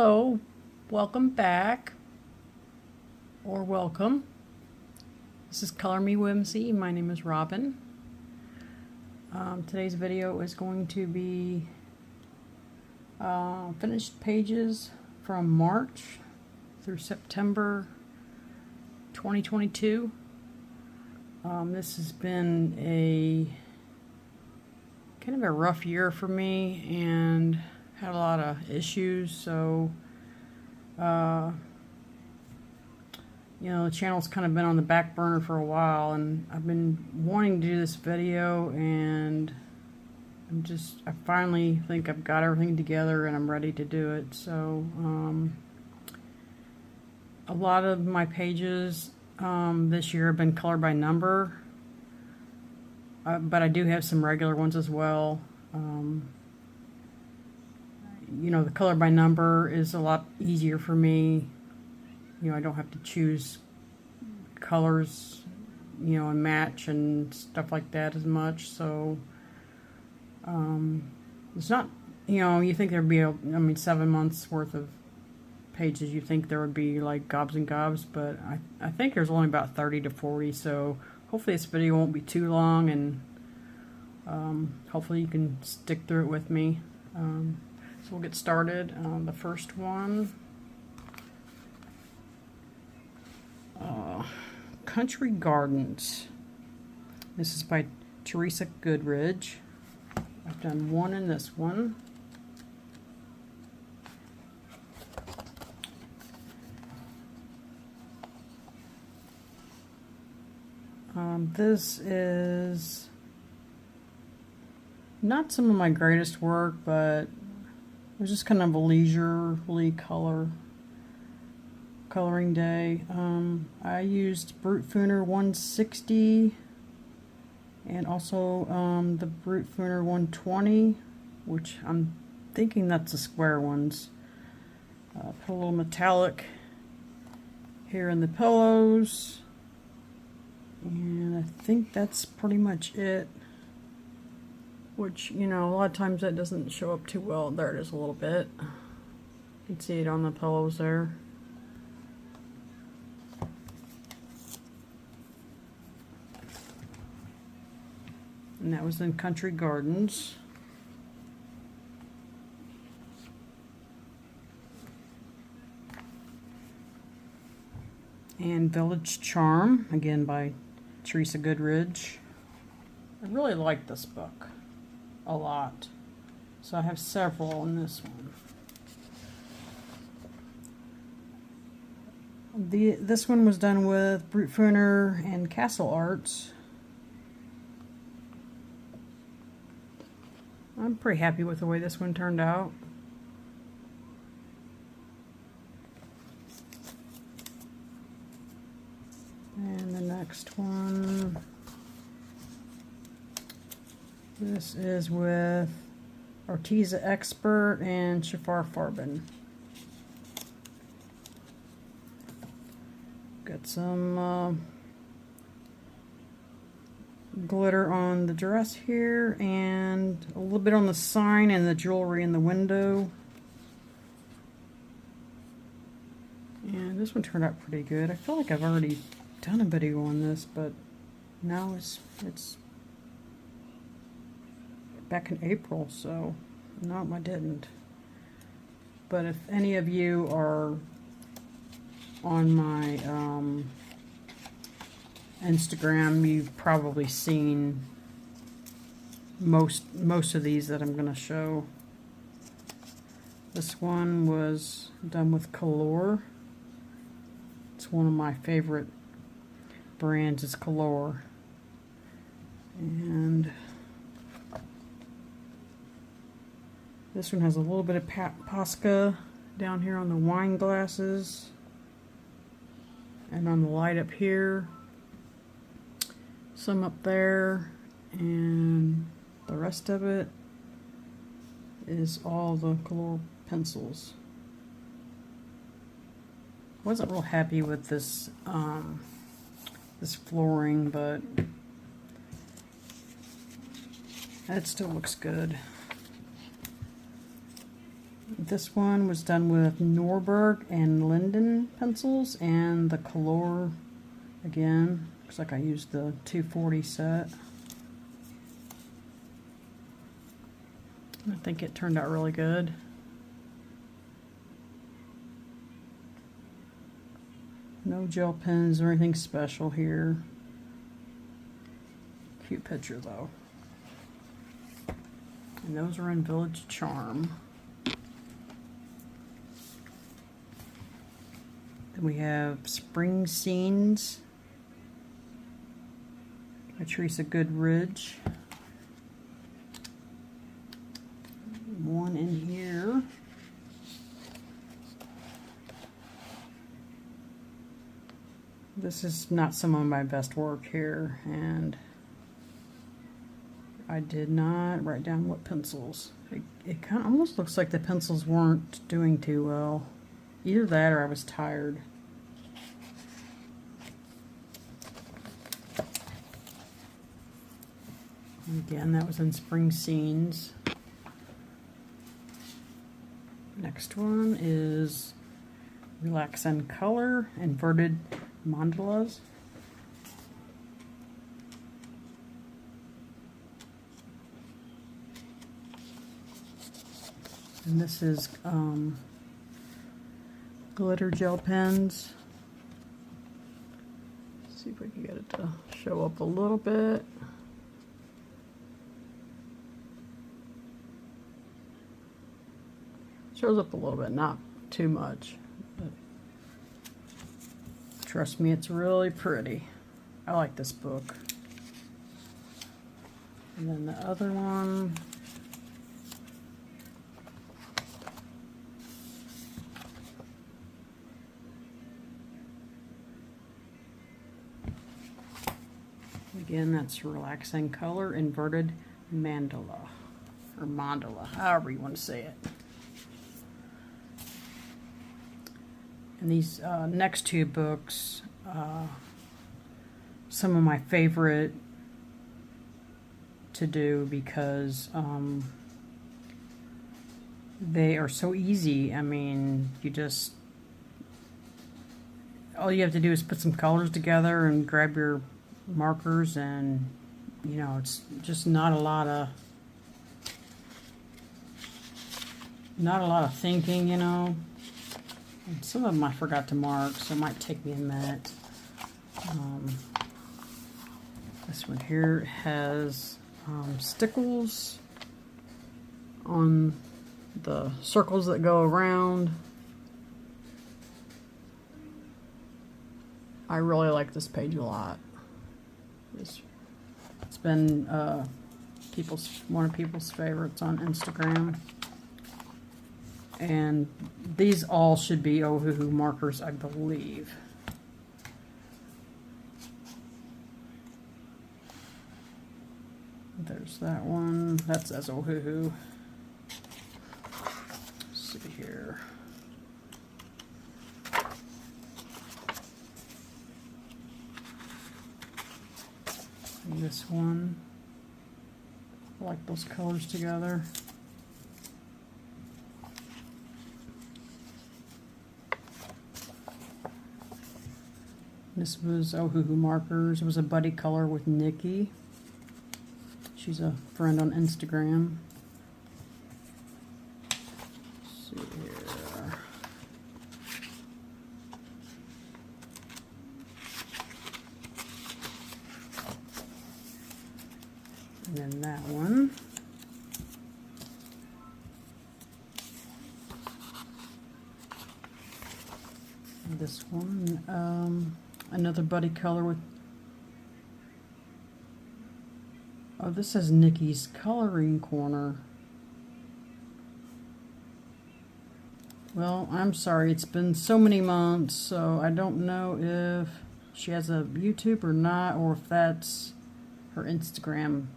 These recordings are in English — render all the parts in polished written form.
Hello, welcome back, or welcome. This is Color Me Whimsy. My name is Robin. Today's video is going to be finished pages from March through September 2022. This has been a kind of a rough year for me and had a lot of issues, so you know, the channel's kind of been on the back burner for a while, and I've been wanting to do this video, and I finally think I've got everything together and I'm ready to do it. So a lot of my pages this year have been colored by number, but I do have some regular ones as well. You know, the color by number is a lot easier for me. You know, I don't have to choose colors, you know, and match and stuff like that as much. So it's not, you know, you think there'd be 7 months worth of pages, you think there would be like gobs and gobs, but I think there's only about 30 to 40. So hopefully this video won't be too long, and hopefully you can stick through it with me. So we'll get started. The first one, Country Gardens. This is by Teresa Goodridge. I've done one in this one. This is not some of my greatest work, but it was just kind of a leisurely coloring day. I used Brute Fooner 160 and also the Brute Fooner 120, which I'm thinking that's the square ones. Put a little metallic here in the pillows, and I think that's pretty much it. Which, you know, a lot of times that doesn't show up too well. There it is a little bit. You can see it on the pillows there. And that was in Country Gardens. And Village Charm, again by Teresa Goodridge. I really like this book a lot, so I have several in this one. This one was done with Brute Fooner and Castle Arts. I'm pretty happy with the way this one turned out. And the next one, this is with Arteza Expert and Shafar Farbin. Got some glitter on the dress here, and a little bit on the sign and the jewelry in the window. And this one turned out pretty good. I feel like I've already done a video on this, but now it's back in April, so no, I didn't. But if any of you are on my Instagram, you've probably seen most of these that I'm going to show. This one was done with Color. It's one of my favorite brands, is Color. And this one has a little bit of Posca down here on the wine glasses and on the light up here, some up there, and the rest of it is all the Color pencils. Wasn't real happy with this this flooring, but it still looks good. This one was done with Norberg and Linden pencils, and the color, again, looks like I used the 240 set. I think it turned out really good. No gel pens or anything special here. Cute picture though. And those are in Village Charm. Then we have Spring Scenes by Teresa Goodridge. One in here. This is not some of my best work here, and I did not write down what pencils. It kind of almost looks like the pencils weren't doing too well. Either that or I was tired. Again, that was in Spring Scenes. Next one is Relax and Color, Inverted Mandalas. And this is glitter gel pens. Let's see if we can get it to show up a little bit. Shows up a little bit, not too much, but trust me, it's really pretty. I like this book. And then the other one, again, that's Relaxing Color, Inverted Mandala, or Mandala, however you want to say it. And these next two books, some of my favorite to do because they are so easy. I mean, all you have to do is put some colors together and grab your markers, and you know, it's just not a lot of thinking, you know. And some of them I forgot to mark, so it might take me a minute. This one here has stickles on the circles that go around. I really like this page a lot. It's been one of people's favorites on Instagram. And these all should be Ohuhu markers, I believe. There's that one. That says Ohuhu. Let's see here. And this one. I like those colors together. This was Ohuhu markers. It was a buddy color with Nikki. She's a friend on Instagram. Let's see here. And then that one. And this one. Another buddy color with, oh, this says Nikki's Coloring Corner. Well, I'm sorry, it's been so many months, so I don't know if she has a YouTube or not, or if that's her Instagram.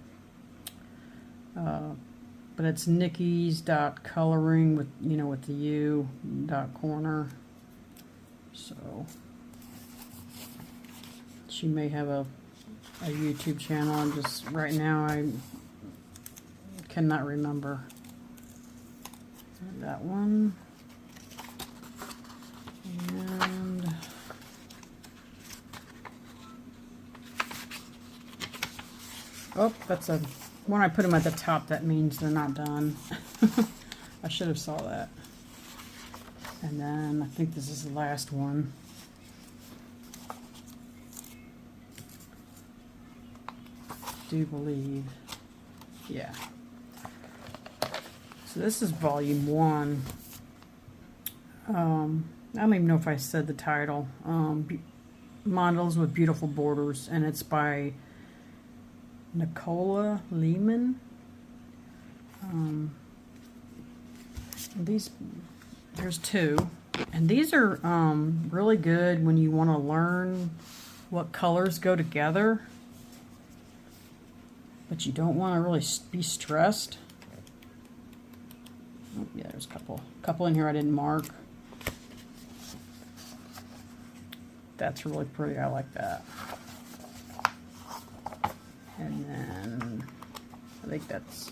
But it's Nikki's.coloring with, you know, with the U .corner. So she may have a YouTube channel. I'm just, right now, I cannot remember. that one. And oh, that's a when I put them at the top, that means they're not done. I should have saw that. And then I think this is the last one. Do believe. Yeah. So this is volume 1. I don't even know if I said the title. Mandalas with Beautiful Borders, and it's by Nicola Lehman. There's 2, and these are really good when you want to learn what colors go together, but you don't want to really be stressed. Oh, yeah, there's a couple in here I didn't mark. That's really pretty. I like that. And then I think that's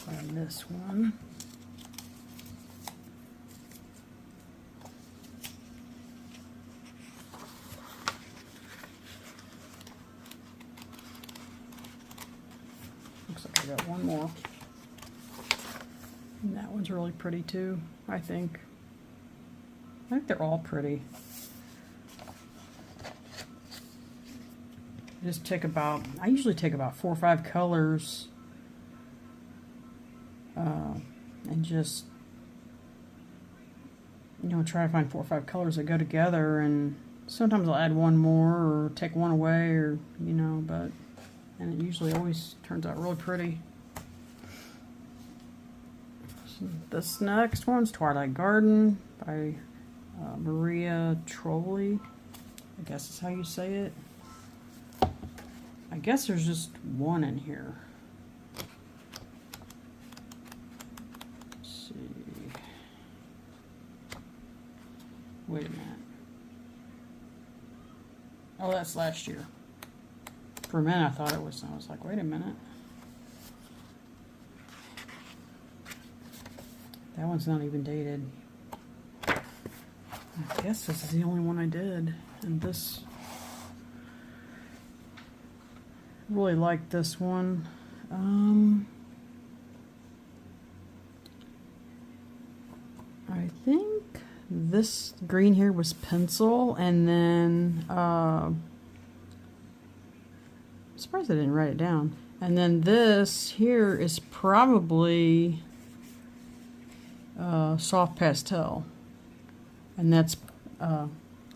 on this one. Looks like I got one more. And that one's really pretty too, I think. I think they're all pretty. I usually take about 4 or 5 colors and just, try to find 4 or 5 colors that go together, and sometimes I'll add one more or take one away, or and it usually always turns out really pretty. So this next one's Twilight Garden by Maria Trolley, I guess is how you say it. I guess there's just one in here. Let's see. Wait a minute. Oh, that's last year. For a minute I thought it was, I was like, wait a minute. That one's not even dated. I guess this is the only one I did. And this, really like this one. I think this green here was pencil, and then I'm surprised I didn't write it down. And then this here is probably soft pastel, and that's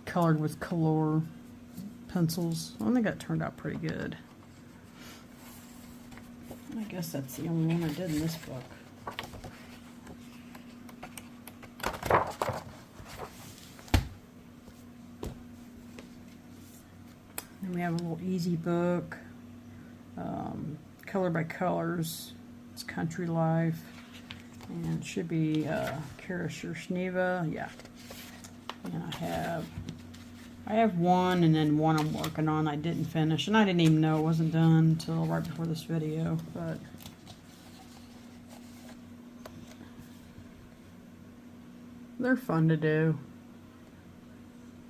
colored with color pencils. I think that turned out pretty good. I guess that's the only one I did in this book. Then we have a little easy book, Color by Colors. It's Country Life, and it should be Kara Shneva. Yeah. And I have one, and then one I'm working on I didn't finish, and I didn't even know it wasn't done until right before this video, but they're fun to do.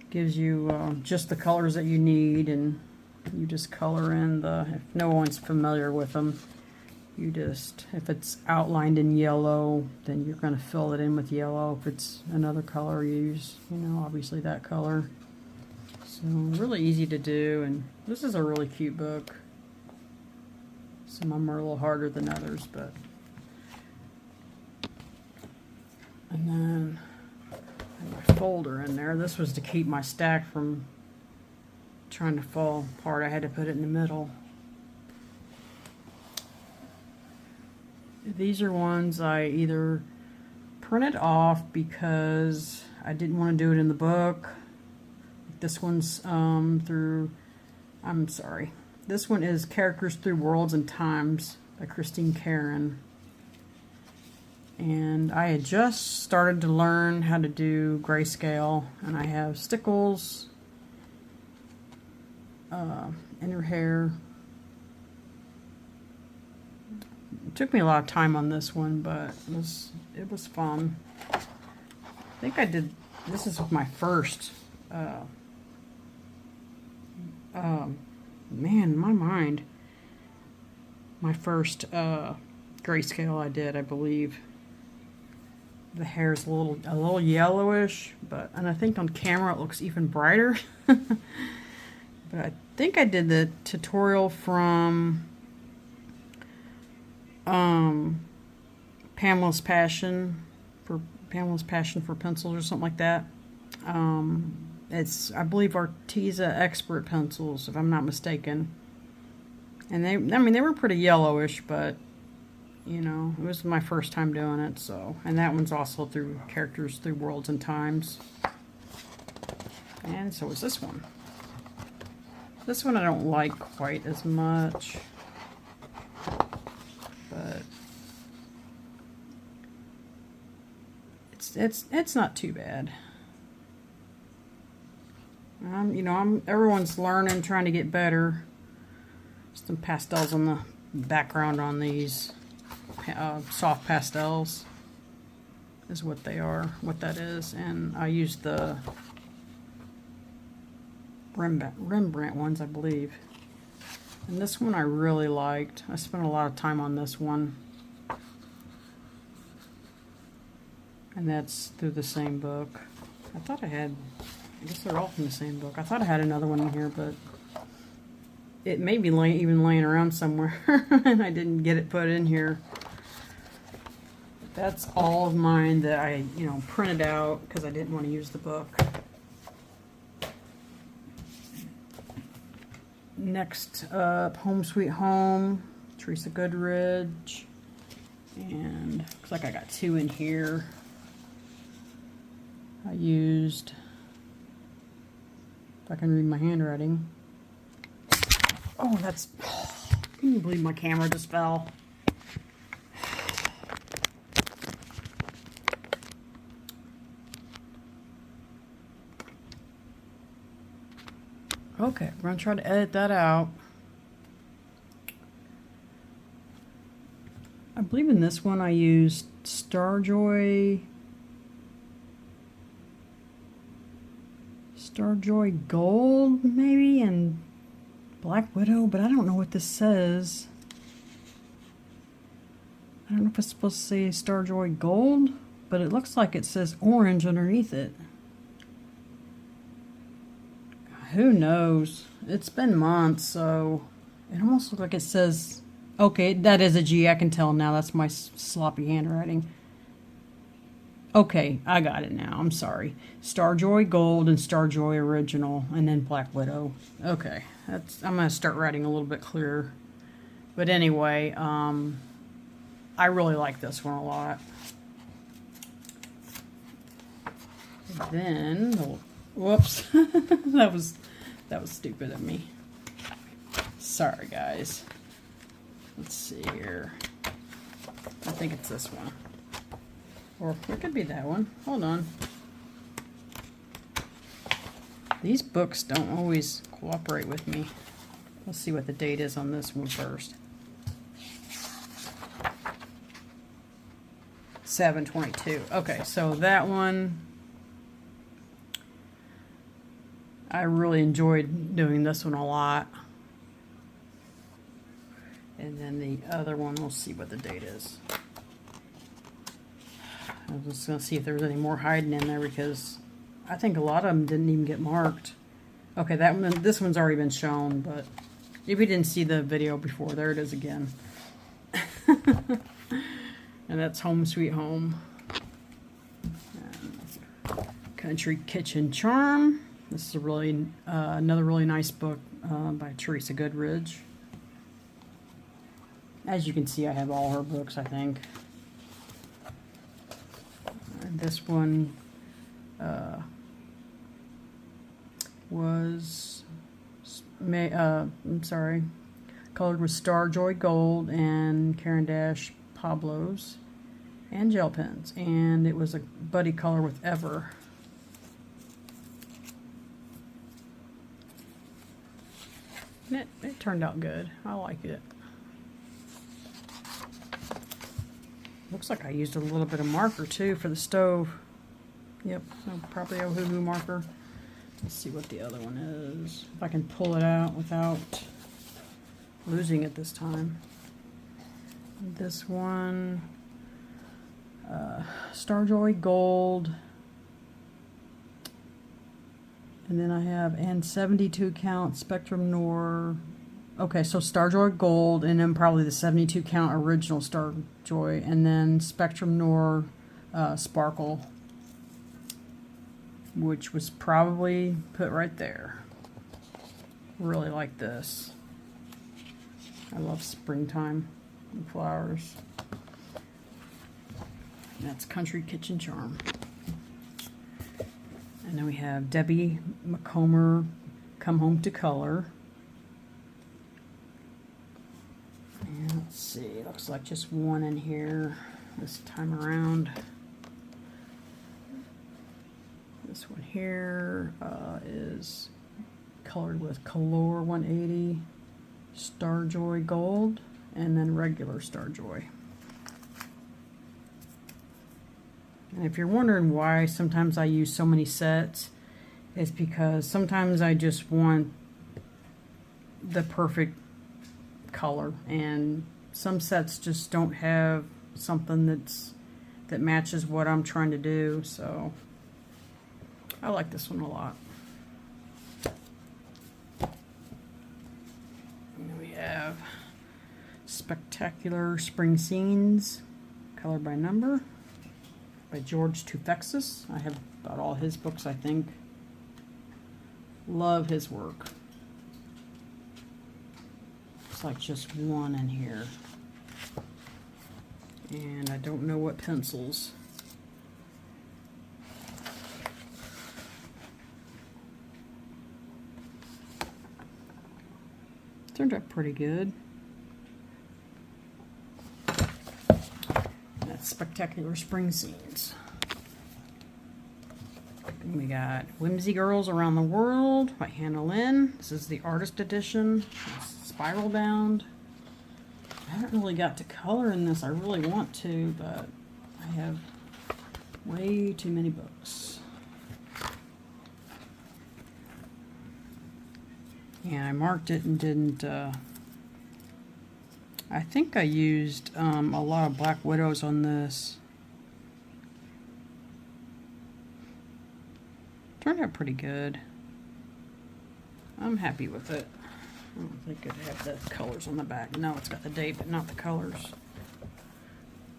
Gives you just the colors that you need, and you just color in if no one's familiar with them, you just, if it's outlined in yellow, then you're going to fill it in with yellow. If it's another color, you use, obviously that color. So really easy to do, and this is a really cute book. Some of them are a little harder than others, but. And then I have my folder in there. This was to keep my stack from trying to fall apart. I had to put it in the middle. These are ones I either printed off because I didn't want to do it in the book. This one's this one is Characters Through Worlds and Times by Christine Karen. And I had just started to learn how to do grayscale, and I have stickles in her hair. It took me a lot of time on this one, but it was fun. I think I did, this is my first, man, my mind. My first grayscale I did, I believe. The hair's a little yellowish, and I think on camera it looks even brighter. But I think I did the tutorial from Pamela's Passion for pencils or something like that. It's, I believe, Arteza Expert pencils, if I'm not mistaken. And they were pretty yellowish, but you know, it was my first time doing it. So, and that one's also through Characters Through Worlds and Times. And so is this one. This one I don't like quite as much, but it's not too bad. You know, everyone's learning, trying to get better. Some pastels on the background on these. Soft pastels is what they are, what that is. And I used the Rembrandt ones, I believe. And this one I really liked. I spent a lot of time on this one. And that's through the same book. I thought I guess they're all from the same book. I thought I had another one in here, but it may be even laying around somewhere. And I didn't get it put in here. That's all of mine that I, you know, printed out because I didn't want to use the book. Next up, Home Sweet Home, Teresa Goodridge. And looks like I got two in here. I used, if I can read my handwriting. Oh, that's, can you believe my camera just fell? Okay, we're going to try to edit that out. I believe in this one I used Starjoy Gold, maybe, and Black Widow, but I don't know what this says. I don't know if it's supposed to say Starjoy Gold, but it looks like it says orange underneath it. Who knows? It's been months, so it almost looks like it says... Okay, that is a G. I can tell now. That's my sloppy handwriting. Okay, I got it now. I'm sorry. Starjoy Gold and Starjoy Original, and then Black Widow. Okay, I'm going to start writing a little bit clearer. But anyway, I really like this one a lot. And then, whoops, that was stupid of me. Sorry, guys. Let's see here. I think it's this one. Or it could be that one. Hold on. These books don't always cooperate with me. Let's see what the date is on this one first. 7/22. Okay, so that one, I really enjoyed doing this one a lot. And then the other one, we'll see what the date is. I was just going to see if there was any more hiding in there because I think a lot of them didn't even get marked. Okay, that one, this one's already been shown, but if you didn't see the video before, there it is again. And that's Home Sweet Home. And Country Kitchen Charm. This is a really another really nice book by Teresa Goodridge. As you can see, I have all her books, I think. This one was, I'm sorry, colored with Starjoy Gold and Caran d'Ache Pablos and gel pens. And it was a buddy color with Ever. And it turned out good. I like it. Looks like I used a little bit of marker too for the stove. Yep, so probably a Ohuhu marker. Let's see what the other one is. If I can pull it out without losing it this time. This one, Starjoy Gold. And then I have, and 72 count Spectrum Noir. Okay, so Starjoy Gold, and then probably the 72 count original Starjoy, and then Spectrum Noir Sparkle, which was probably put right there. Really like this. I love springtime and flowers. And that's Country Kitchen Charm. And then we have Debbie McComber, Come Home to Color. And let's see, looks like just one in here this time around. This one here is colored with Color 180, Starjoy Gold, and then regular Starjoy. And if you're wondering why sometimes I use so many sets, it's because sometimes I just want the perfect color, and some sets just don't have something that matches what I'm trying to do. So I like this one a lot. And then we have Spectacular Spring Scenes, Color by Number, by George Tufexis. I have about all his books, I think. Love his work. Looks like just one in here. And I don't know what pencils. Turned out pretty good. That's Spectacular Spring Scenes. And we got Whimsy Girls Around the World by Hannah Lynn. This is the artist edition. It's spiral bound. I haven't really got to color in this. I really want to, but I have way too many books. Yeah, I marked it and didn't, I think I used a lot of Black Widows on this. Turned out pretty good. I'm happy with it. I don't think it had the colors on the back. No, it's got the date, but not the colors.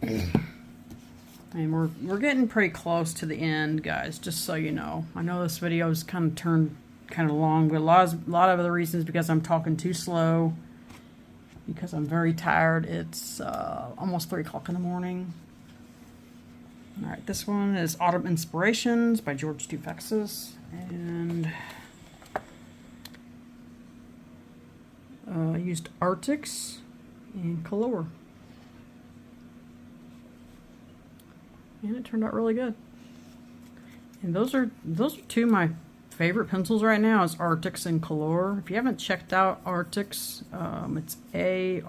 And we're getting pretty close to the end, guys, just so you know. I know this video is kind of turned kind of long, but a lot of the reasons because I'm talking too slow, because I'm very tired. It's almost 3 o'clock in the morning. All right, this one is Autumn Inspirations by George Tufexis, and I used Arctics and Color, and it turned out really good. And those are two of my favorite pencils right now, is Arctics and Color. If you haven't checked out Arctics, it's ARRTX.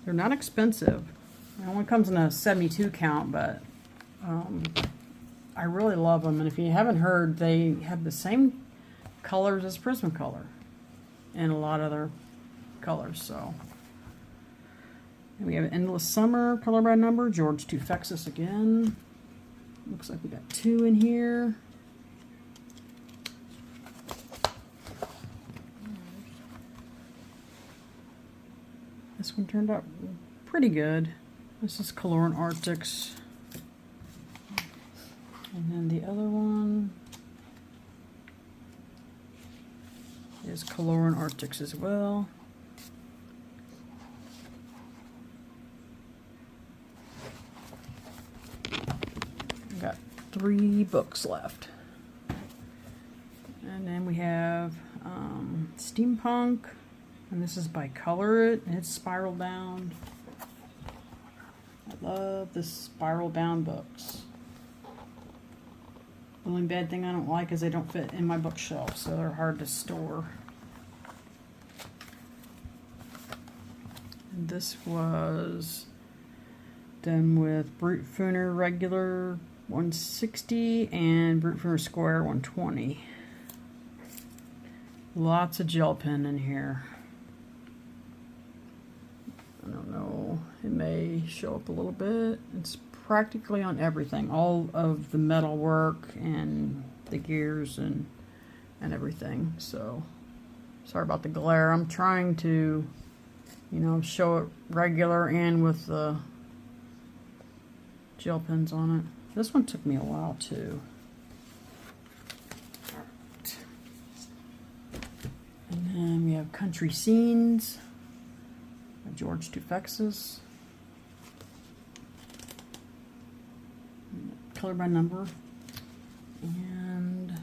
They're not expensive. It only comes in a 72 count, but I really love them. And if you haven't heard, they have the same colors as Prismacolor and a lot of other colors. So and we have Endless Summer, Color by Number, George Tufexis again. Looks like we got 2 in here. This one turned out pretty good. This is Color and Arctics. And then the other one is Color and Arctics as well. Got 3 books left. And then we have Steampunk, and this is by Color It, and it's spiral bound. I love the spiral bound books. The only bad thing I don't like is they don't fit in my bookshelf, so they're hard to store. And This was done with Brute Fooner regular 160 and Brute Fooner Square 120. Lots of gel pen in here. I don't know, it may show up a little bit. It's practically on everything, all of the metal work and the gears and everything. So sorry about the glare. I'm trying to, you know, show it regular and with the gel pens on it. This one took me a while too. Alright. And then we have Country Scenes by George Tufexis. Color by number. And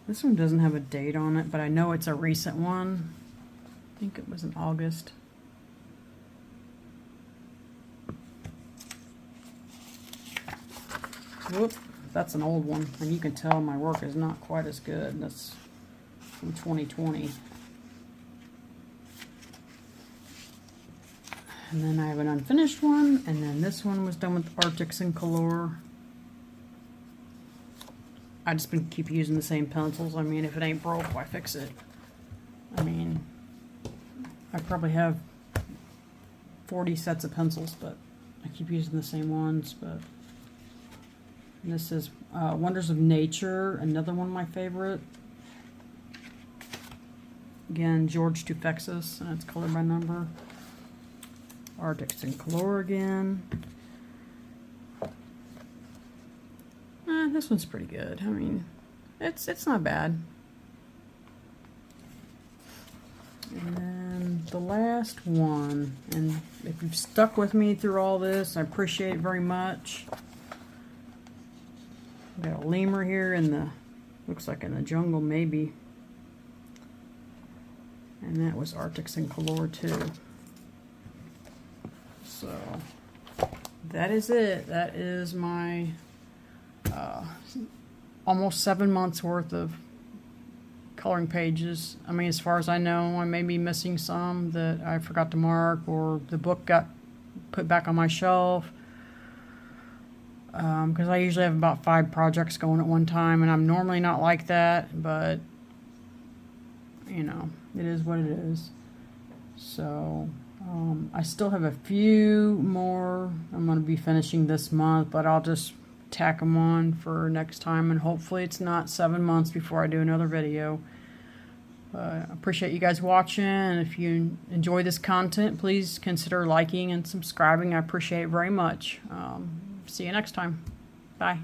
this one doesn't have a date on it, but I know it's a recent one. I think it was in August. Whoop, that's an old one, and you can tell my work is not quite as good. That's from 2020. And then I have an unfinished one, and then this one was done with Arctics in Color. I just been keep using the same pencils. I mean, if it ain't broke, why fix it? I mean, I probably have 40 sets of pencils, but I keep using the same ones. But this is Wonders of Nature, another one of my favorite. Again, George Tufexis, and it's color by number. Arctics in Color again. This one's pretty good. I mean, it's not bad. And then the last one, and if you've stuck with me through all this, I appreciate it very much. Got a lemur here in the, looks like in the jungle maybe. And that was Arctics in Color too. So that is it. That is my almost 7 months worth of coloring pages. I mean, as far as I know, I may be missing some that I forgot to mark, or the book got put back on my shelf. Because I usually have about 5 projects going at one time, and I'm normally not like that, but you know, it is what it is. So I still have a few more I'm going to be finishing this month, but I'll just tack them on for next time, and hopefully it's not 7 months before I do another video. I appreciate you guys watching, and if you enjoy this content, please consider liking and subscribing. I appreciate it very much. See you next time. Bye.